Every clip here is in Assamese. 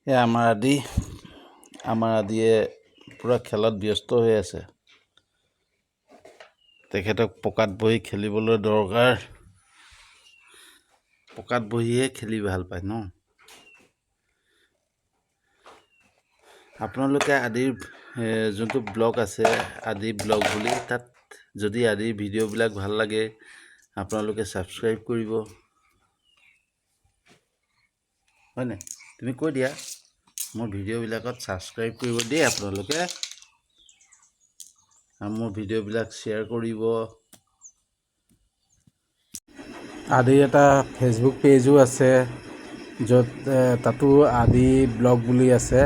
আমাৰ আদিয়ে পুৰা খেলত ব্যস্ত হৈ আছে। তেখেতক পকাত বহি খেলিবলৈ দৰকাৰ। পকাত বহিহে খেলি ভাল পায় ন। আপোনালোকে আদিৰ যোনটো ব্লগ আছে আদি ব্লগ বুলি, তাত যদি আদিৰ ভিডিঅ'বিলাক ভাল লাগে আপোনালোকে ছাবস্ক্ৰাইব কৰিব। হয়নে? তুমি কৈ দিয়া মোৰ ভিডিঅ'বিলাকত ছাবস্ক্ৰাইব কৰিব দেই আপোনালোকে, আৰু মোৰ ভিডিঅ'বিলাক শ্বেয়াৰ কৰিব। আদিৰ এটা ফেচবুক পেজো আছে, য'ত তাতো আদি ব্লগ বুলি আছে।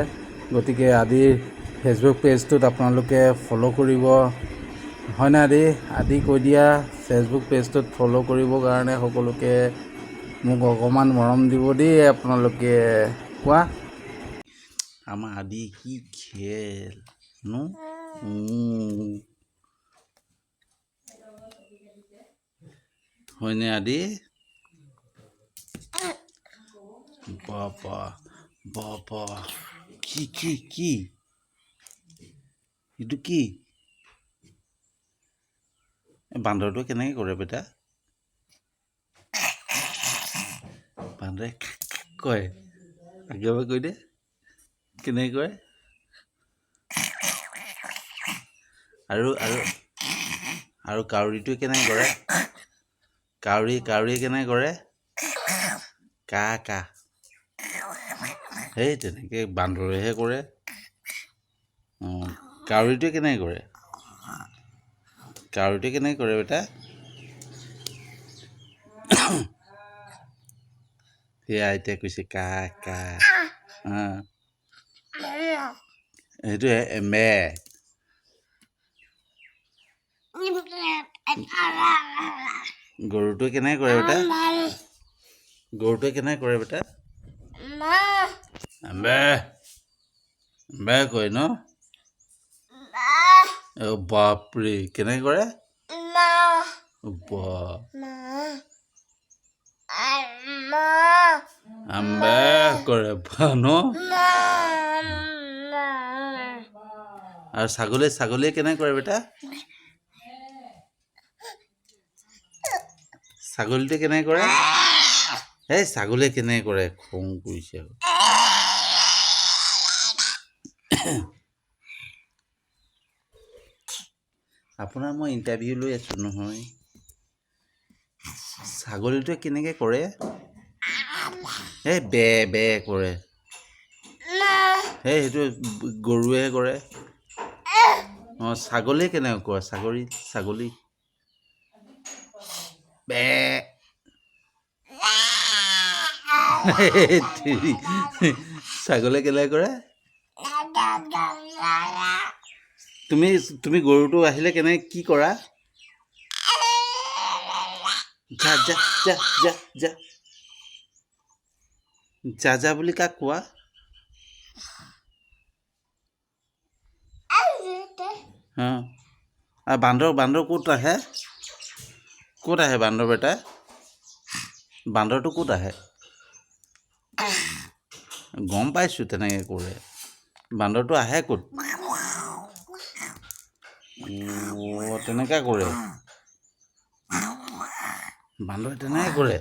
গতিকে আদিৰ ফেচবুক পেজটোত আপোনালোকে ফ'ল' কৰিব। হয়নে আদি কৈ দিয়া ফেচবুক পেজটোত ফ'ল' কৰিবৰ কাৰণে সকলোকে মোক অকণমান মৰম দিব দেই আপোনালোকে। কোৱা আমাৰ আদি কি খেল নো। হয়নে আদি? বাবা বাবা, কি এইটো কি? বান্দৰটো কেনেকৈ কৰে বেটা? বান্দৰে কয় একেবাৰে কৈ দে কেনেকৈ কৰে। আৰু কাউৰীটোৱে কেনেকৈ কৰে? কাউৰীয়ে কেনেকৈ কৰে? কা সেই তেনেকৈ বান্দৰেহে কৰে। কাউৰীটোৱে কেনেকৈ কৰে? বেটা? সেয়া এতিয়া কৈছে কা। সেইটোৱে মে। গৰুটোৱে কেনেকৈ কৰে বেটা? মে কয় ন? বাপৰে কেনেকৈ কৰে? কৰে ন? আৰু ছাগলীয়ে কেনেকৈ কৰে বেটা? ছাগলীটোৱে কেনেকৈ কৰে? ছাগলীয়ে কেনেকৈ কৰে? খং কৰিছে আৰু। আপোনাৰ মই ইণ্টাৰভিউ লৈ আছোঁ নহয়। ছাগলীটোৱে কেনেকৈ কৰে? বে কৰে। সেইটো গৰুৱে কৰে। ছাগলীয়ে কেনেকৈ কৰে? ছাগলী বে। ছাগলীয়ে কেনেকৈ কৰে? তুমি গৰুটো আহিলে কি কৰা? যা বুলি কাক কোৱা? বান্দৰ ক'ত আহে? ক'ত আহে বান্দৰ বেটা? বান্দৰটো ক'ত আহে? গম পাইছোঁ তেনেকৈ কৰে। বান্দৰটো আহে ক'ত? তেনেকৈ কৰে। বান্দৰে তেনেকৈ কৰে।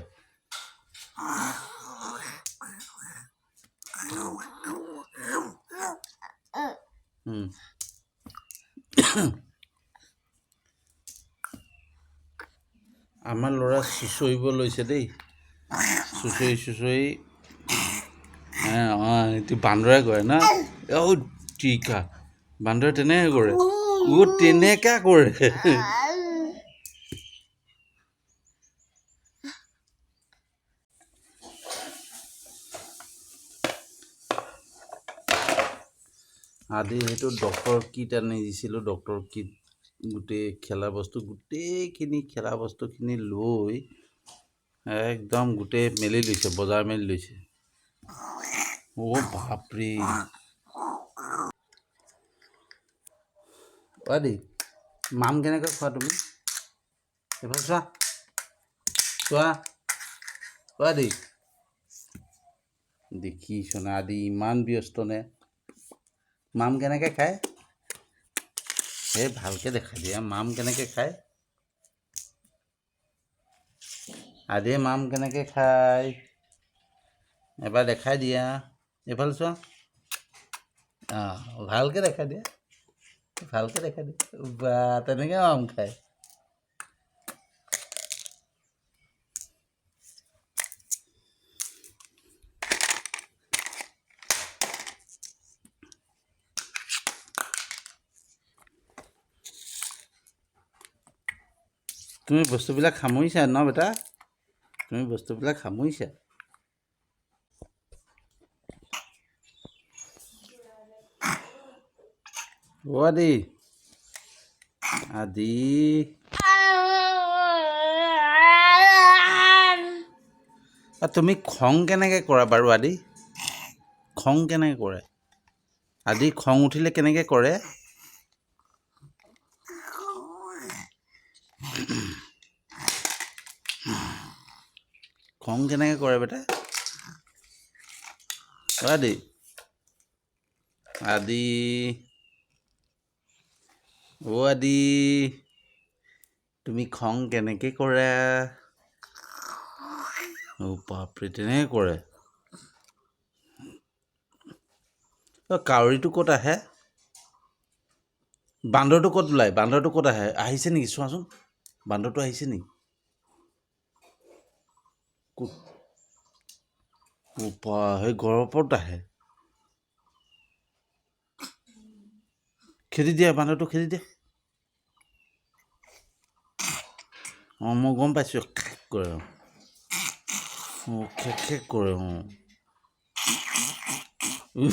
আমাৰ ল'ৰা চুঁচৰিব লৈছে দেই। চুঁচৰি এইটো বান্দৰে কৰে না? টিকা বান্দৰে তেনেকৈ কৰে। তেনেকৈ কৰে। আদি সেইটো ডক্টৰ কিট আনি দিছিলোঁ। ডক্টৰ কিট গোটেইখিনি খেলা বস্তুখিনি লৈ একদম গোটেই মেলি লৈছে, বজাৰ মেলি লৈছে। বাপৰে আদি মাম কেনেকৈ খোৱা তুমি? এইফালে চোৱা আদি দেখিছোন আদি ইমান ব্যস্ত নে মাম কেনেকৈ খায় এই ভালকৈ দেখাই দিয়া মাম কেনেকৈ খায় আদিয়ে মাম কেনেকৈ খায় এবাৰ দেখাই দিয়া এইফালে চোৱা ভালকৈ দেখাই দিয়া বা তেনেকৈ মাম খায় তুমি বস্তুবিলাক সামৰিছা ন বেটা তুমি বস্তুবিলাক সামৰিছা আদি আদি তুমি খং কেনেকৈ কৰা বাৰু আদি খং কেনেকৈ কৰে আদি খং উঠিলে কেনেকৈ কৰে খং কেনেকৈ কৰে বেটা আদি আদি আদি তুমি খং কেনেকৈ কৰা বাপৰে তেনেকৈ কৰে কাউৰীটো ক'ত আহে বান্দৰটো ক'ত ওলায় বান্দৰটো ক'ত আহে আহিছে নেকি চোৱাচোন বান্দৰটো আহিছে নেকি ক'ত সেই ঘৰৰ ওপৰত আহে খেদি দিয়া বান্দৰটো খেদি দিয়া মই গম পাইছোঁ খেক কৰে খেক কৰে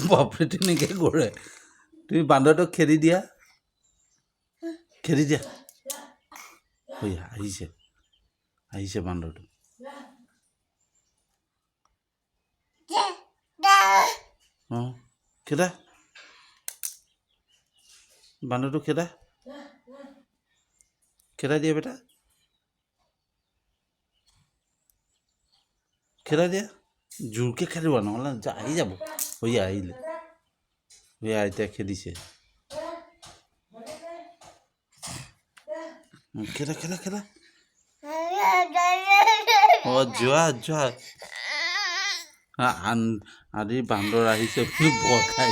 বাপৰে তেনেকৈ কৰে তুমি বান্দৰটোক খেদি দিয়া আহিছে বান্দৰটো খেদা বান্দৰটো খেদাই দিয়া বেটা খেদাই দিয়া জোৰকৈ খেদিব নহ'লে আহি যাব আহিলে এতিয়া খেদিছে খেদা যোৱা আদি বান্দৰ আহিছে বুলি ভয় খাই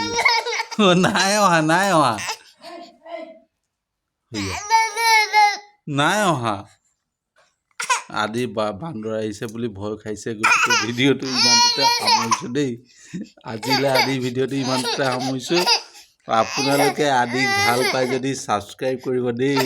নাই অহা আদি বান্দৰ আহিছে বুলি ভয় খাইছে গতিকে ভিডিঅ'টো ইমানতে সামৰিছোঁ দেই আজিলৈ আদি ভিডিঅ'টো ইমানতে সামৰিছোঁ আপোনালোকে আদিক ভাল পাই যদি ছাবস্ক্ৰাইব কৰিব দেই